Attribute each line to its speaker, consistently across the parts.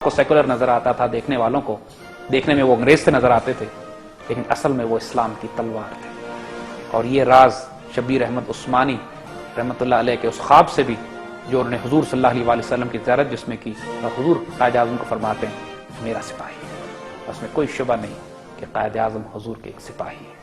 Speaker 1: کو سیکولر نظر آتا تھا دیکھنے والوں کو، دیکھنے میں وہ انگریز سے نظر آتے تھے، لیکن اصل میں وہ اسلام کی تلوار تھے۔ اور یہ راز شبیر احمد عثمانی رحمۃ اللہ علیہ کے اس خواب سے بھی جو انہوں نے حضور صلی اللہ علیہ وسلم کی زیارت جس میں کی، اور حضور قائد اعظم کو فرماتے ہیں میرا سپاہی ہے، اس میں کوئی شبہ نہیں کہ قائد اعظم حضور کے ایک سپاہی ہے۔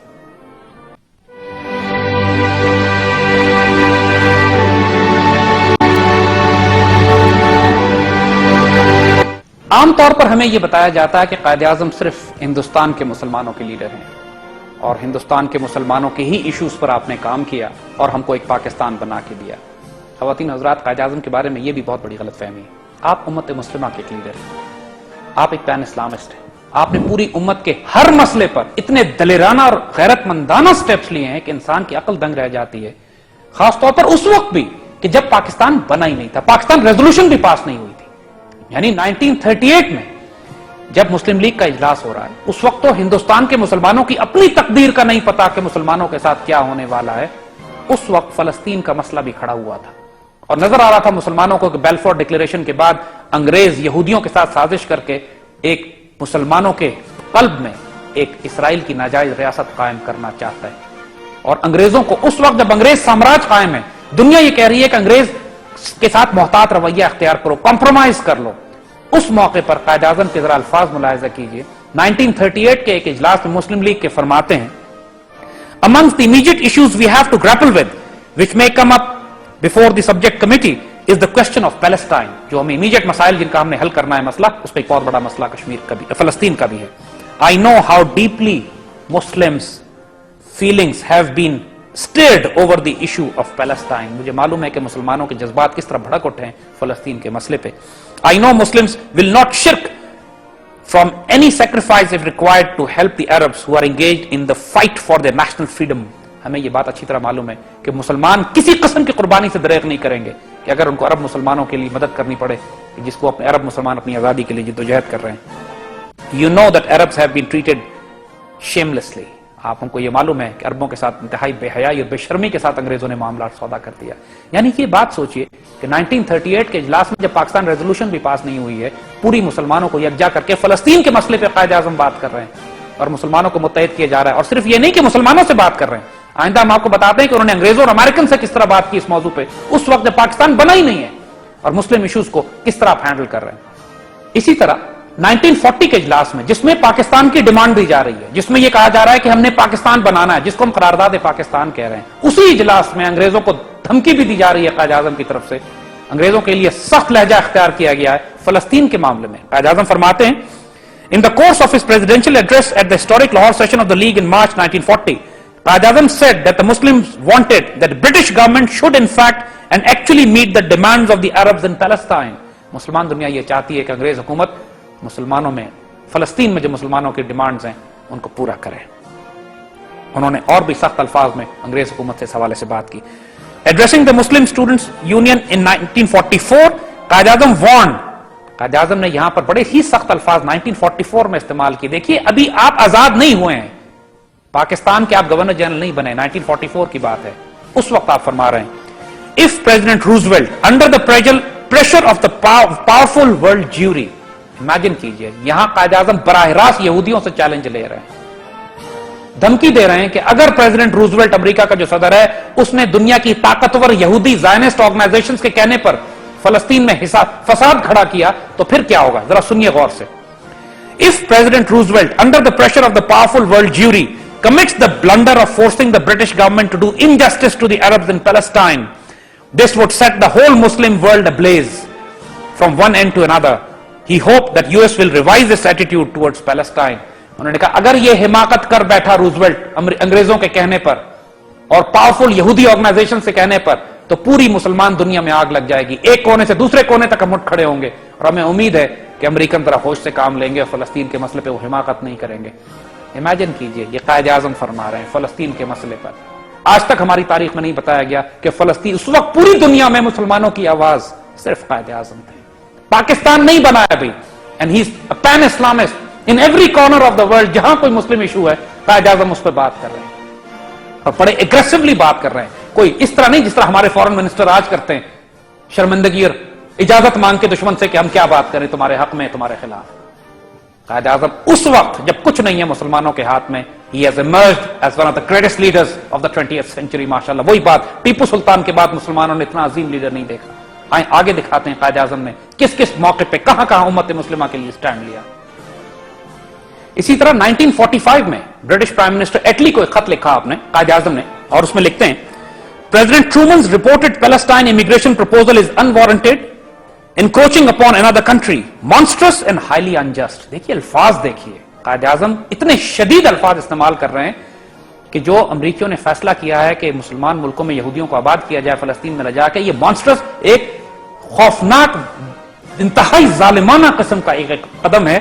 Speaker 1: عام طور پر ہمیں یہ بتایا جاتا ہے کہ قائد اعظم صرف ہندوستان کے مسلمانوں کے لیڈر ہیں اور ہندوستان کے مسلمانوں کے ہی ایشوز پر آپ نے کام کیا اور ہم کو ایک پاکستان بنا کے دیا۔ خواتین حضرات، قائد اعظم کے بارے میں یہ بھی بہت بڑی غلط فہمی ہے۔ آپ امت مسلمہ کے ایک لیڈر ہیں، آپ ایک پین اسلامسٹ ہیں، آپ نے پوری امت کے ہر مسئلے پر اتنے دلیرانہ اور غیرت مندانہ سٹیپس لیے ہیں کہ انسان کی عقل دنگ رہ جاتی ہے، خاص طور پر اس وقت بھی کہ جب پاکستان بنا ہی نہیں تھا، پاکستان ریزولوشن بھی پاس نہیں ہوئی تھی، یعنی 1938 میں جب مسلم لیگ کا اجلاس ہو رہا ہے، اس وقت تو ہندوستان کے مسلمانوں کی اپنی تقدیر کا نہیں پتا کہ مسلمانوں کے ساتھ کیا ہونے والا ہے۔ اس وقت فلسطین کا مسئلہ بھی کھڑا ہوا تھا اور نظر آ رہا تھا مسلمانوں کو کہ بیلفور ڈکلیریشن کے بعد انگریز یہودیوں کے ساتھ سازش کر کے ایک مسلمانوں کے قلب میں ایک اسرائیل کی ناجائز ریاست قائم کرنا چاہتا ہے۔ اور انگریزوں کو اس وقت جب انگریز سامراج قائم ہے، دنیا یہ کہہ رہی ہے کہ انگریز کے ساتھ محتاط رویہ اختیار کرو، کمپرومائز کر لو، اس موقع پر قائد اعظم کے ذرا الفاظ ملاحظہ کیجئے۔ 1938 کے ایک اجلاس میں مسلم لیگ کے فرماتے ہیں amongst the immediate issues we have to grapple with which may come up before the subject committee is the question of Palestine۔ جو ہمیں immediate مسائل جن کا ہم نے حل کرنا ہے مسئلہ، اس پہ ایک بہت بڑا مسئلہ کشمیر کا بھی، فلسطین کا بھی ہے۔ I know how deeply Muslims feelings have been stirred over the issue of Palestine۔ مجھے معلوم ہے کہ مسلمانوں کے جذبات کس طرح بھڑک اٹھے ہیں فلسطین کے مسئلے پہ۔ I know Muslims will not shirk from any sacrifice if required to help the Arabs who are engaged in the fight for their national freedom۔ ہمیں یہ بات اچھی طرح معلوم ہے کہ مسلمان کسی قسم کی قربانی سے دریغ نہیں کریں گے کہ اگر ان کو عرب مسلمانوں کے لیے مدد کرنی پڑے، جس کو اپنے عرب مسلمان اپنی آزادی کے لیے جدوجہد کر رہے ہیں۔ You know that Arabs have been treated shamelessly۔ آپ کو یہ معلوم ہے کہ عربوں کے ساتھ انتہائی بے حیائی اور بے شرمی کے ساتھ انگریزوں نے معاملات سودا کر دیا۔ یعنی یہ بات سوچئے کہ 1938 کے اجلاس میں جب پاکستان ریزولوشن بھی پاس نہیں ہوئی ہے، پوری مسلمانوں کو یکجا کر کے فلسطین کے مسئلے پہ قائد اعظم بات کر رہے ہیں اور مسلمانوں کو متحد کیا جا رہا ہے۔ اور صرف یہ نہیں کہ مسلمانوں سے بات کر رہے ہیں، آئندہ ہم آپ کو بتاتے ہیں کہ انہوں نے انگریزوں اور امریکن سے کس طرح بات کی اس موضوع پہ، اس وقت جب پاکستان بنا ہی نہیں ہے، اور مسلم ایشوز کو کس طرح آپ ہینڈل کر رہے ہیں۔ اسی طرح 1940 کے اجلاس میں جس میں پاکستان کی ڈیمانڈ دی جا رہی ہے، جس میں یہ کہا جا رہا ہے کہ ہم نے پاکستان بنانا ہے، جس کو ہم قرارداد پاکستان کہہ رہے ہیں، اسی اجلاس میں انگریزوں کو دھمکی بھی دی جا رہی ہے قائد اعظم کی طرف سے۔ انگریزوں کے لیے سخت لہجہ اختیار کیا گیا ہے فلسطین کے معاملے میں۔ قائد اعظم فرماتے ہیں In the course of his presidential address at the historic Lahore session of the League in March 1940, Qaid Azam said that the Muslims wanted that the British government should in fact and actually meet the demands of the Arabs in Palestine۔ مسلمان دنیا یہ چاہتی ہے کہ انگریز حکومت مسلمانوں میں، فلسطین میں جو مسلمانوں کی ڈیمانڈز ہیں ان کو پورا کرے۔ انہوں نے اور بھی سخت الفاظ میں انگریز حکومت سے اس حوالے سے بات کی۔ Addressing the Muslim Students Union in 1944, Quaid Azam warned، Quaid Azam نے یہاں پر بڑے ہی سخت الفاظ 1944 میں استعمال کی۔ دیکھیے ابھی آپ آزاد نہیں ہوئے ہیں، پاکستان کے آپ گورنر جنرل نہیں بنے، 1944 کی بات ہے، اس وقت آپ فرما رہے ہیں if President Roosevelt under the pressure of the powerful world jury، imagine کیجئے یہاں قائد اعظم براہ راست یہودیوں سے چیلنج لے رہے ہیں، دھمکی دے رہے ہیں کہ اگر پریزیڈنٹ روزویلٹ امریکہ کا جو صدر ہے اس نے دنیا کی طاقتور یہودی زائنسٹ آرگنائزیشنز کے کہنے پر فلسطین میں فساد کھڑا کیا تو پھر کیا ہوگا، ذرا سنیے غور سے۔ If President Roosevelt under the pressure of the powerful world jury commits the blunder of forcing the British government to do injustice to the Arabs in Palestine, this would set the whole Muslim world ablaze from one end to another۔ He hoped that US will revise its attitude towards Palestine۔ انہوں نے کہا اگر یہ حماقت کر بیٹھا Roosevelt انگریزوں کے کہنے پر اور پاورفل یہودی آرگنائزیشن سے کہنے پر تو پوری مسلمان دنیا میں آگ لگ جائے گی، ایک کونے سے دوسرے کونے تک ہم اٹھ کھڑے ہوں گے، اور ہمیں امید ہے کہ امریکن ذرا ہوش سے کام لیں گے اور فلسطین کے مسئلے پہ وہ حماقت نہیں کریں گے۔ امیجن کیجئے یہ قائد اعظم فرما رہے ہیں فلسطین کے مسئلے پر۔ آج تک ہماری تاریخ میں نہیں بتایا گیا کہ فلسطین اس وقت پوری دنیا میں مسلمانوں کی آواز صرف قائد اعظم تھے۔ پاکستان نہیں بنا ہے ابھی، and he's a pan Islamist in every corner of the world۔ جہاں کوئی مسلم ایشو ہے قائد اعظم اس پہ بات کر رہے ہیں اور بڑے اگریسولی بات کر رہے ہیں، کوئی اس طرح نہیں جس طرح ہمارے فورن منسٹر آج کرتے ہیں، شرمندگی اور اجازت مانگ کے دشمن سے کہ ہم کیا بات کریں تمہارے حق میں تمہارے خلاف. قائد اعظم اس وقت جب کچھ نہیں ہے مسلمانوں کے ہاتھ میں, he has emerged as one of the greatest leaders of the 20th century. ماشاءاللہ وہی بات, ٹیپو سلطان کے بعد مسلمانوں نے اتنا عظیم لیڈر نہیں دیکھا. آئیں آگے دکھاتے ہیں قائد اعظم نے کس کس موقع پہ کہاں کہاں امت مسلمہ کے لیے سٹینڈ لیا. اسی طرح 1945 میں برٹش پرائم منسٹر ایٹلی کو ایک خط لکھا آپ نے, قائد اعظم نے, اور اس میں لکھتے ہیں President Truman's reported Palestine immigration proposal is unwarranted, encroaching upon another country, monstrous and highly unjust. دیکھیے الفاظ دیکھیے, قائد اعظم اتنے شدید الفاظ استعمال کر رہے ہیں کہ جو امریکیوں نے فیصلہ کیا ہے کہ مسلمان ملکوں میں یہودیوں کو آباد کیا جائے فلسطین میں لے جا کے, یہ مانسٹرس, ایک خوفناک انتہائی ظالمانہ قسم کا ایک قدم ہے.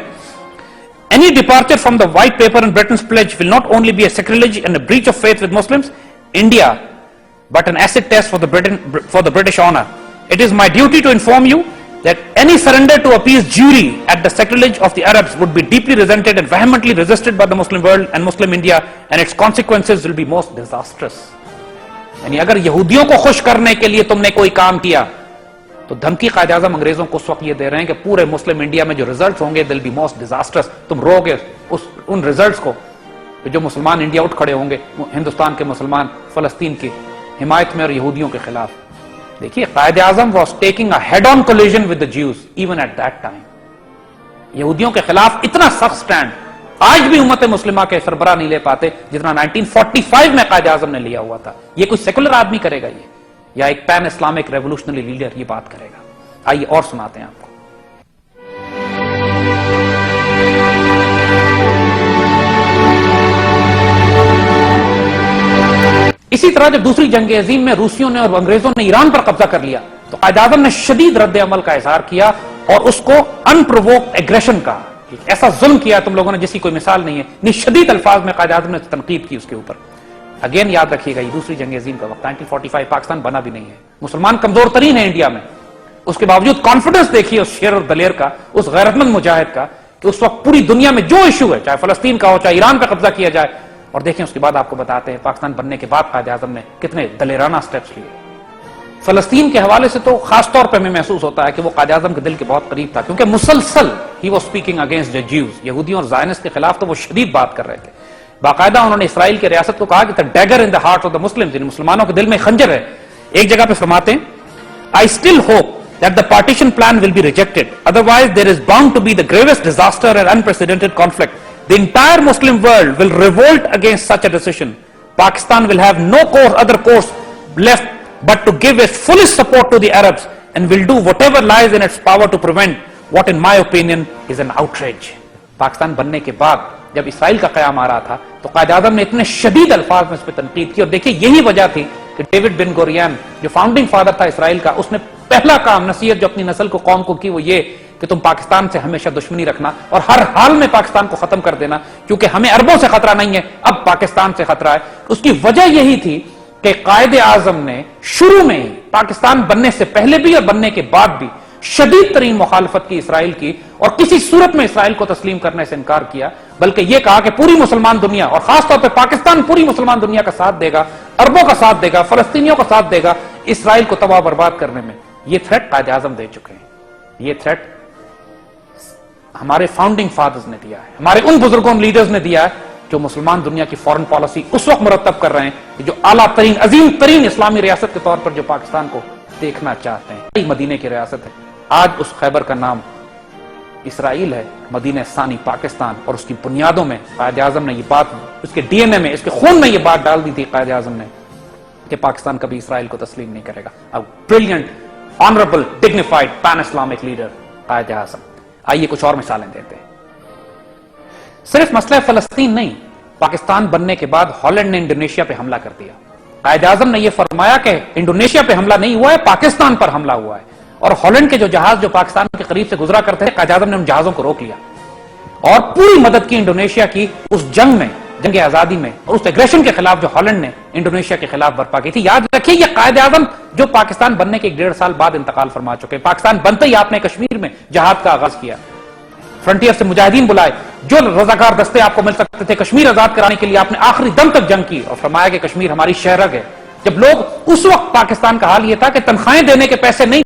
Speaker 1: Any departure from the white paper and Britain's pledge will not only be a sacrilege and a breach of faith with Muslims, India, but an acid test for the British honor. It is my duty to inform you that any surrender to appease jury at the sacrilege of the Arabs would be deeply resented and vehemently resisted by the Muslim world and Muslim India, and its consequences will be most disastrous. یعنی اگر یہودیوں کو خوش کرنے کے لیے تم نے کوئی کام کیا تو دھمکی قائد اعظم انگریزوں کو اس وقت یہ دے رہے ہیں کہ پورے مسلم انڈیا میں جو ریزلٹس ہوں گے they'll be most disastrous. تم رو گے ان ریزلٹس کو جو مسلمان انڈیا اٹھ کھڑے ہوں گے, ہندوستان کے مسلمان فلسطین کی حمایت میں اور یہودیوں کے خلاف. دیکھیے Quaid Azam was taking a head-on collision with the Jews even at that time. یہودیوں کے خلاف اتنا سخت سٹینڈ آج بھی امت مسلمہ کے سربراہ نہیں لے پاتے جتنا 1945 میں قائد اعظم نے لیا ہوا تھا. یہ کوئی سیکولر آدمی کرے گا یہ, یا ایک پین اسلامک ریولوشنری لیڈر یہ بات کرے گا؟ آئیے اور سناتے ہیں آپ کو. اسی طرح جب دوسری جنگ عظیم میں روسیوں نے اور انگریزوں نے ایران پر قبضہ کر لیا تو قائد اعظم نے شدید رد عمل کا اظہار کیا اور اس کو انپرووکڈ ایگریشن کا, ایسا ظلم کیا تم لوگوں نے جس کی کوئی مثال نہیں ہے. شدید الفاظ میں قائد اعظم نے تنقید کی اس کے اوپر. اگین یاد رکھیے گا یہ دوسری جنگ عظیم کا وقت 1945, پاکستان بنا بھی نہیں ہے, مسلمان کمزور ترین ہے انڈیا میں, اس کے باوجود کانفیڈنس دیکھیے اس شیر اور دلیر کا, اس غیرت مند مجاہد کا کہ اس وقت پوری دنیا میں جو ایشو ہے چاہے فلسطین کا ہو چاہے ایران پہ قبضہ کیا جائے, اور دیکھیں اس کے بعد آپ کو بتاتے ہیں پاکستان بننے کے بعد قائد اعظم نے کتنے دلیرانہ سٹیپس لیے. فلسطین کے حوالے سے تو خاص طور پہ ہمیں محسوس ہوتا ہے کہ وہ قائد اعظم کے دل کے بہت قریب تھا کیونکہ مسلسل he was speaking against the Jews, یہودیوں اور زائنسٹ کے خلاف تو وہ شدید بات کر رہے تھے. باقاعدہ انہوں نے اسرائیل کی ریاست کو کہا کہ digger in the heart of the Muslims, یعنی مسلمانوں کے دل میں خنجر ہے. ایک جگہ پہ فرماتے ہیں I still hope that the partition plan will be rejected, otherwise there is bound to be the gravest disaster and unprecedented conflict. The entire Muslim world will revolt against such a decision. Pakistan will have no other course left but to give its fullest support to the Arabs and will do whatever lies in its power to prevent what in my opinion is an outrage. Pakistan بننے کے بعد جب اسرائیل کا قیام آ رہا تھا تو قائد اعظم نے اتنے شدید الفاظ میں اس پہ تنقید کی, اور دیکھیے یہی وجہ تھی کہ ڈیوڈ بن گوریان جو فاؤنڈنگ فادر تھا اسرائیل کا, اس نے پہلا کام نصیحت جو اپنی نسل کو قوم کو کی وہ یہ کہ تم پاکستان سے ہمیشہ دشمنی رکھنا اور ہر حال میں پاکستان کو ختم کر دینا, کیونکہ ہمیں عربوں سے خطرہ نہیں ہے, اب پاکستان سے خطرہ ہے. اس کی وجہ یہی تھی کہ قائد اعظم نے شروع میں ہی پاکستان بننے سے پہلے بھی اور بننے کے بعد بھی شدید ترین مخالفت کی اسرائیل کی, اور کسی صورت میں اسرائیل کو تسلیم کرنے سے انکار کیا, بلکہ یہ کہا کہ پوری مسلمان دنیا اور خاص طور پہ پاکستان پوری مسلمان دنیا کا ساتھ دے گا, عربوں کا ساتھ دے گا, فلسطینیوں کا ساتھ دے گا اسرائیل کو تباہ برباد کرنے میں. یہ تھریٹ قائد اعظم دے چکے ہیں, یہ تھریٹ ہمارے فاؤنڈنگ فادرز نے دیا ہے, ہمارے ان بزرگوں لیڈرز نے دیا ہے جو مسلمان دنیا کی فورن پالیسی اس وقت مرتب کر رہے ہیں جو اعلیٰ ترین عظیم ترین اسلامی ریاست کے طور پر جو پاکستان کو دیکھنا چاہتے ہیں. مدینے کی ریاست ہے, آج اس خیبر کا نام اسرائیل ہے, مدینہ ثانی پاکستان, اور اس کی بنیادوں میں قائد اعظم نے یہ بات, اس کے ڈی این اے میں, اس کے خون میں یہ بات ڈال دی تھی قائد اعظم نے کہ پاکستان کبھی اسرائیل کو تسلیم نہیں کرے گا. اب brilliant, honourable, dignified pan Islamic leader Quaid Azam. آئیے کچھ اور مثالیں دیتے ہیں. صرف مسئلہ فلسطین نہیں, پاکستان بننے کے بعد ہالینڈ نے انڈونیشیا پہ حملہ کر دیا. قائد اعظم نے یہ فرمایا کہ انڈونیشیا پہ حملہ نہیں ہوا ہے, پاکستان پر حملہ ہوا ہے, اور ہالینڈ کے جو جہاز جو پاکستان کے قریب سے گزرا کرتے تھے قائد اعظم نے ان جہازوں کو روک لیا اور پوری مدد کی انڈونیشیا کی اس جنگ میں, جنگ آزادی میں, اور اس ایگریشن کے خلاف جو ہالینڈ نے انڈونیشیا کے خلاف برپا کی تھی. یاد رکھیے یہ قائد اعظم جو پاکستان بننے کے 1.5 سال بعد انتقال فرما چکے. پاکستان بنتے ہی آپ نے کشمیر میں جہاد کا آغاز کیا, فرنٹیئر سے مجاہدین بلائے, جو رضاکار دستے آپ کو مل سکتے تھے کشمیر آزاد کرانے کے لیے آپ نے آخری دم تک جنگ کی اور فرمایا کہ کشمیر ہماری شہرگ ہے. جب لوگ اس وقت پاکستان کا حال یہ تھا کہ تنخواہیں دینے کے پیسے نہیں